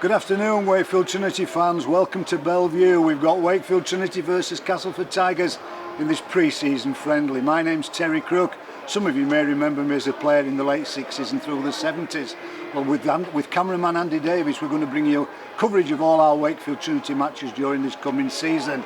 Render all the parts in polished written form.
Good afternoon, Wakefield Trinity fans. Welcome to Bellevue. We've got Wakefield Trinity versus Castleford Tigers in this pre-season friendly. My name's Terry Crook. Some of you may remember me as a player in the late 60s and through the 70s. Well, with cameraman Andy Davis, we're going to bring you coverage of all our Wakefield Trinity matches during this coming season.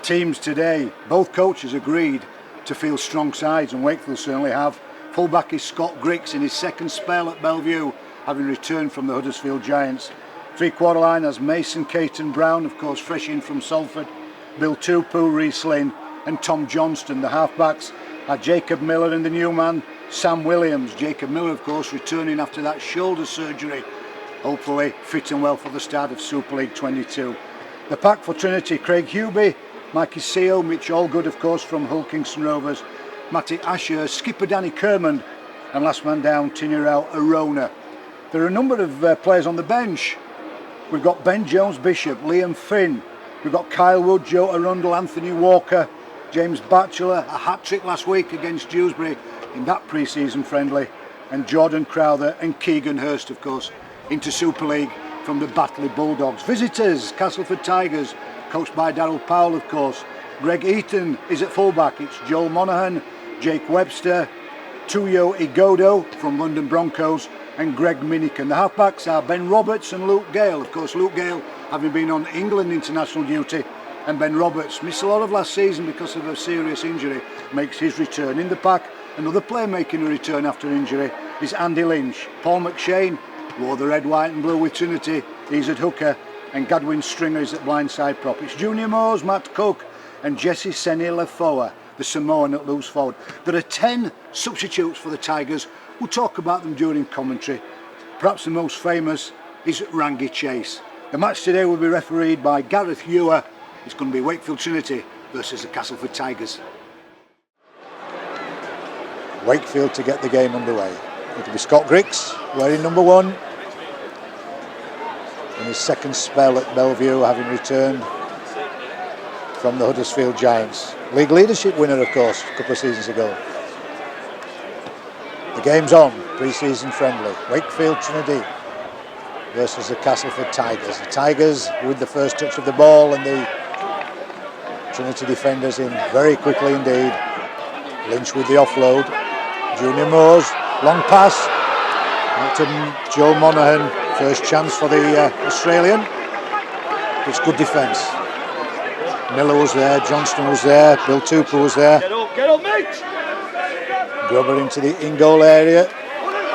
Teams today, both coaches agreed to field strong sides, and Wakefield certainly have. Fullback is Scott Griggs in his second spell at Bellevue, having returned from the Huddersfield Giants. Three-quarter line has Mason Caton Brown, of course, fresh in from Salford, Bill Tupu, Reece Lynn and Tom Johnston. The halfbacks are Jacob Miller and the new man, Sam Williams. Jacob Miller, of course, returning after that shoulder surgery, hopefully fit and well for the start of Super League 22. The pack for Trinity, Craig Hubie, Mikey Seo, Mitch Allgood, of course, from Hull Kingston Rovers, Matty Asher, skipper Danny Kermond, and last man down, Tinirao Arona. There are a number of players on the bench. We've got Ben Jones-Bishop, Liam Finn, we've got Kyle Wood, Joe Arundel, Anthony Walker, James Batchelor, a hat-trick last week against Dewsbury in that pre-season friendly, and Jordan Crowther and Keegan Hurst, of course, into Super League from the Batley Bulldogs. Visitors, Castleford Tigers, coached by Darryl Powell, of course. Greg Eaton is at fullback. It's Joel Monaghan, Jake Webster, Tuyo Igodo from London Broncos, and Greg Minican. The halfbacks are Ben Roberts and Luke Gale. Of course, Luke Gale having been on England international duty, and Ben Roberts missed a lot of last season because of a serious injury, makes his return. In the pack, another player making a return after injury is Andy Lynch. Paul McShane wore the red, white and blue with Trinity. He's at hooker, and Gadwin Stringer is at blindside prop. It's Junior Moores, Matt Cook and Jesse Seni Lefoa, the Samoan at loose forward. There are 10 substitutes for the Tigers. We'll talk about them during commentary. Perhaps the most famous is Rangi Chase. The match today will be refereed by Gareth Ewer. It's going to be Wakefield Trinity versus the Castleford Tigers. Wakefield to get the game underway. It'll be Scott Griggs wearing number 1 in his second spell at Bellevue, having returned from the Huddersfield Giants. League leadership winner, of course, a couple of seasons ago. The game's on, pre-season friendly. Wakefield Trinity versus the Castleford Tigers. The Tigers with the first touch of the ball, and the Trinity defenders in very quickly indeed. Lynch with the offload. Junior Moores, long pass out to Joel Monaghan. First chance for the Australian. It's good defence. Miller was there, Johnston was there, Bill Tupu was there. Get up, mate! Grubber into the in-goal area.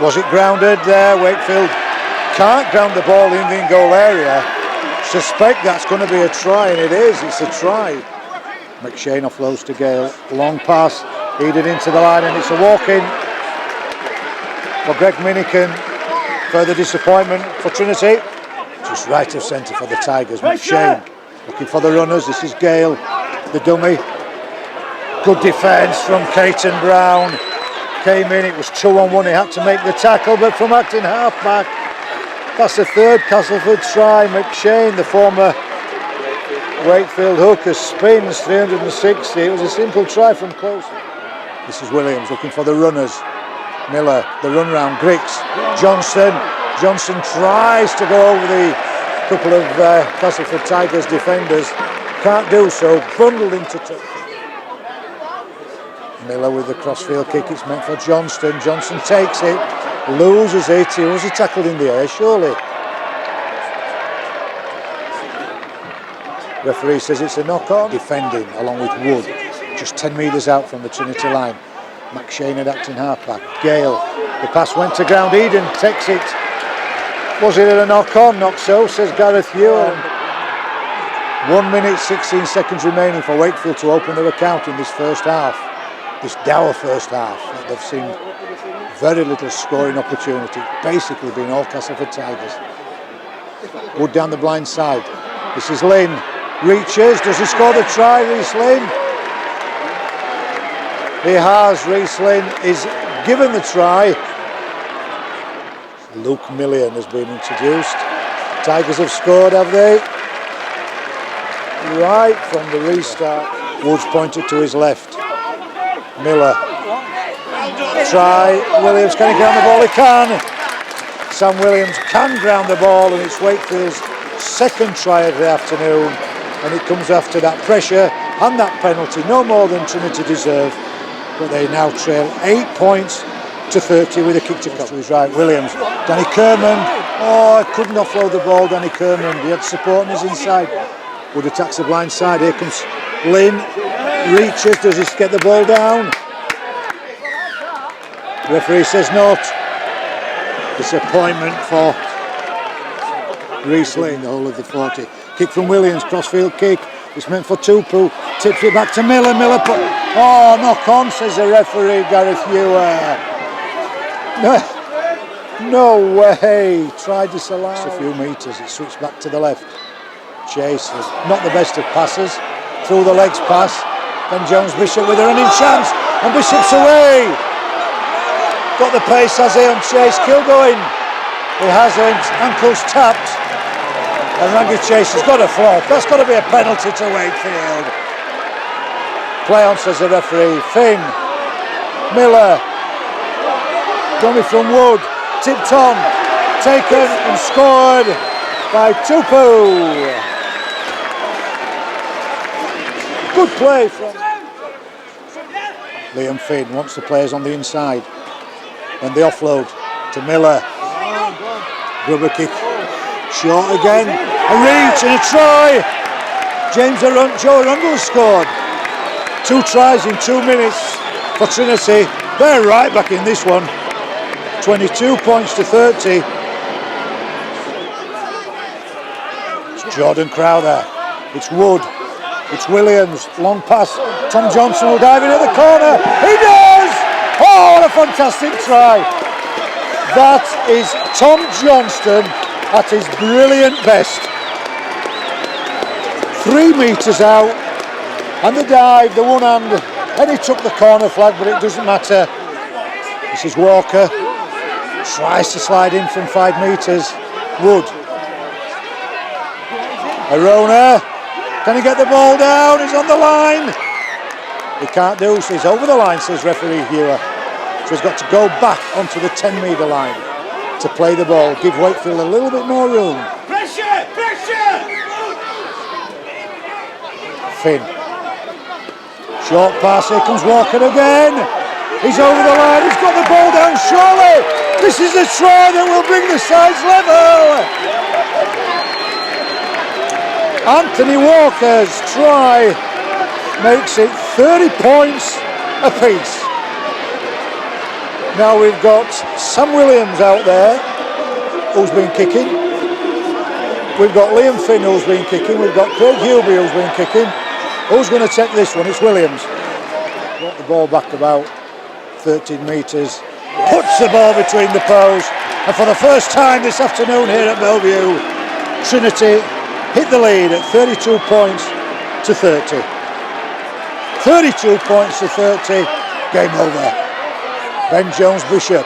Was it grounded there? Wakefield can't ground the ball in the in-goal area. Suspect that's going to be a try, and it is. It's a try. McShane offloads to Gale. Long pass, headed into the line, and it's a walk-in for Greg Minican. Further disappointment for Trinity. Just right of centre for the Tigers. McShane looking for the runners. This is Gale, the dummy. Good defence from Caton Brown. Came in, it was 2-on-1, he had to make the tackle, but from acting half-back, that's the third Castleford try. McShane, the former Wakefield hooker, spins 360. It was a simple try from close. This is Williams looking for the runners. Miller, the run round, Griggs, Johnson tries to go over the couple of Castleford Tigers defenders, can't do so, bundled into touch. Miller with the crossfield kick, it's meant for Johnston. Johnson takes it, loses it. He was tackled in the air, surely. Referee says it's a knock-on. Defending along with Wood, just 10 metres out from the Trinity line. McShane at acting halfback. Gale, the pass went to ground. Eden takes it. Was it a knock-on? Not so, says Gareth Ewer. 1 minute 16 seconds remaining for Wakefield to open their account in this first half. This dour first half. They've seen very little scoring opportunity, basically being all Castleford Tigers. Wood down the blind side. This is Lynn. Reaches. Does he score the try, Reece Lynn? He has. Reece Lynn is given the try. Luke Millian has been introduced. Tigers have scored, have they? Right from the restart. Woods pointed to his left. Miller. Try. Williams, can he get on the ball? He can. Sam Williams can ground the ball, and it's Wakefield's second try of the afternoon, and it comes after that pressure and that penalty, no more than Trinity deserve, but they now trail 8 points to 30 with a kick to cut to his right. Williams, Danny Kerman, couldn't offload the ball. Danny Kerman, he had support on his inside. Wood attacks the blind side. Here comes Lynn, reaches, does he get the ball down? Referee says not. Disappointment for Reese Lane, the whole of the 40. Kick from Williams, crossfield kick. It's meant for Tupu. Tips it back to Miller. Miller put. Knock on, says the referee, Gareth Ewer. No way. Tried disallowed. It's a few metres. It switched back to the left. Chase is not the best of passes. Through the legs pass. Then Jones Bishop with a running chance. And Bishop's away. Got the pace, has he, on Chase. Kilgoing. He hasn't. Ankles tapped. And Rangi Chase has got a flop. That's got to be a penalty to Wakefield. Play on, says the referee. Finn. Miller. Dummy from Wood. Tipped on. Taken and scored by Tupu. Good play from Liam Finn. Wants the players on the inside. And the offload to Miller. Grubber kick. Short again. A reach and a try. Joe Arundel scored. 2 tries in 2 minutes for Trinity. They're right back in this one. 22 points to 30. It's Jordan Crowther. It's Wood. It's Williams. Long pass. Tom Johnson will dive in at the corner. He does! Oh, what a fantastic try. That is Tom Johnston at his brilliant best. 3 metres out. And the dive, the one hand. And he took the corner flag, but it doesn't matter. This is Walker. Tries to slide in from 5 metres. Wood. Arona. Can he get the ball down? He's on the line. He can't do so. He's over the line, says referee Ewer. So he's got to go back onto the 10-metre line to play the ball. Give Wakefield a little bit more room. Pressure! Pressure! Finn. Short pass. Here comes Walker again. He's over the line. He's got the ball down. Surely this is the try that will bring the sides level. Anthony Walker's try makes it 30 points apiece. Now we've got Sam Williams out there who's been kicking. We've got Liam Finn who's been kicking. We've got Craig Hewby who's been kicking. Who's going to take this one? It's Williams. Got the ball back about 13 metres. Puts the ball between the posts. And for the first time this afternoon here at Bellevue, Trinity hit the lead at 32 points to 30. 32 points to 30. Game over. Ben Jones Bishop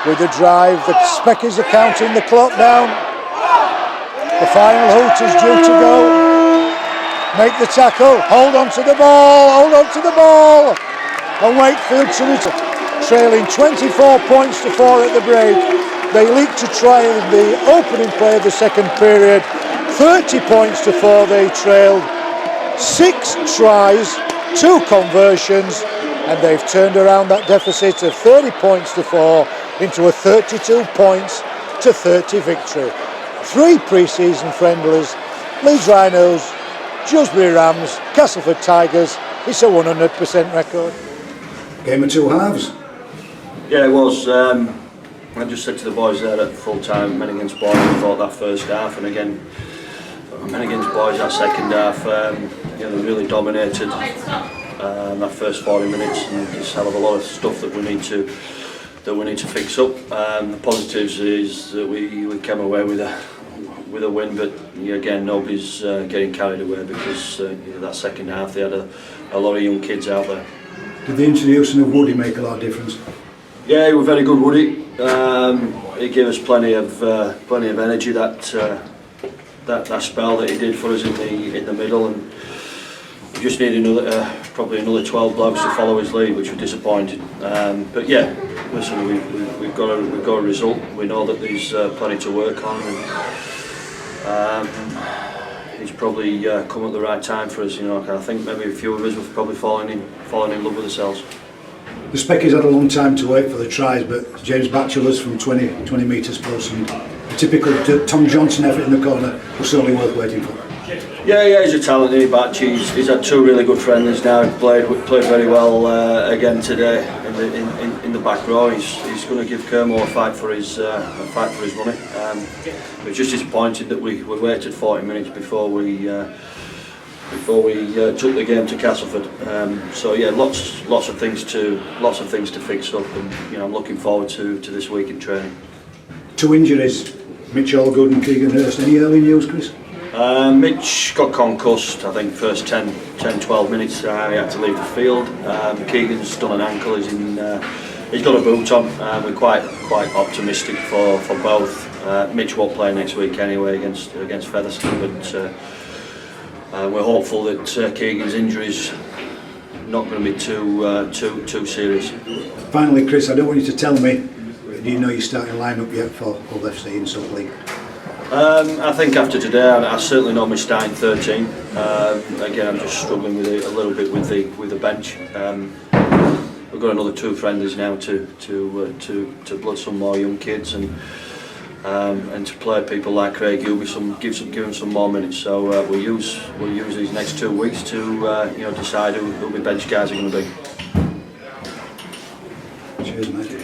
with the drive. The Speckies are counting the clock down. The final hoot is due to go. Make the tackle. Hold on to the ball. Hold on to the ball. And Wakefield Trinity trailing 24 points to 4 at the break. They leaked to try in the opening play of the second period. 30 points to 4 they trailed. 6 tries, 2 conversions, and they've turned around that deficit of 30 points to 4 into a 32 points to 30 victory. 3 pre-season friendlies, Leeds Rhinos, Dewsbury Rams, Castleford Tigers. It's a 100% record. Game of 2 halves. Yeah, it was. I just said to the boys there at full time, men against boys, I thought that first half, and again, men against boys that second half, they really dominated that first 40 minutes, and there's a hell of a lot of stuff that we need to fix up. The positives is that we came away with a win, but again, nobody's getting carried away because that second half they had a lot of young kids out there. Did the introduction of Woody make a lot of difference? Yeah, he was very good, Woody. He gave us plenty of energy that spell that he did for us in the middle, and we just needed probably another 12 blokes to follow his lead, which was disappointing. But yeah, listen, we've got a result. We know that there's plenty to work on, and it's probably come at the right time for us. You know, I think maybe a few of us have probably fallen in love with ourselves. The Speckies had a long time to wait for the tries, but James Batchelor's from 20 metres plus and a typical Tom Johnson effort in the corner was certainly worth waiting for. Yeah, he's a talented batch. He's had two really good friendlies now. Played very well again today in the back row. He's going to give Kermo a fight for his money. We're just disappointed that we waited 40 minutes before we took the game to Castleford. So yeah, lots of things to fix up, and you know, I'm looking forward to this week in training. 2 injuries, Mitch Allgood and Keegan Hurst. Any early news, Chris? Mitch got concussed, I think, first 10-12 minutes he had to leave the field. Keegan's done an ankle, he's got a boot on. We're quite optimistic for both. Mitch won't play next week anyway against Featherstone, but we're hopeful that Keegan's injury's not going to be too serious. Finally, Chris, I don't want you to tell me, do you know your starting line-up yet for Hull FC in Sub League? I think after today, I certainly know my starting 13. Again, I'm just struggling with it a little bit with the bench. We've got another 2 friendlies now to blood some more young kids and to play people like Craig Hughes, give him some more minutes. So we'll use these next 2 weeks to decide who the bench guys are going to be. Cheers, mate.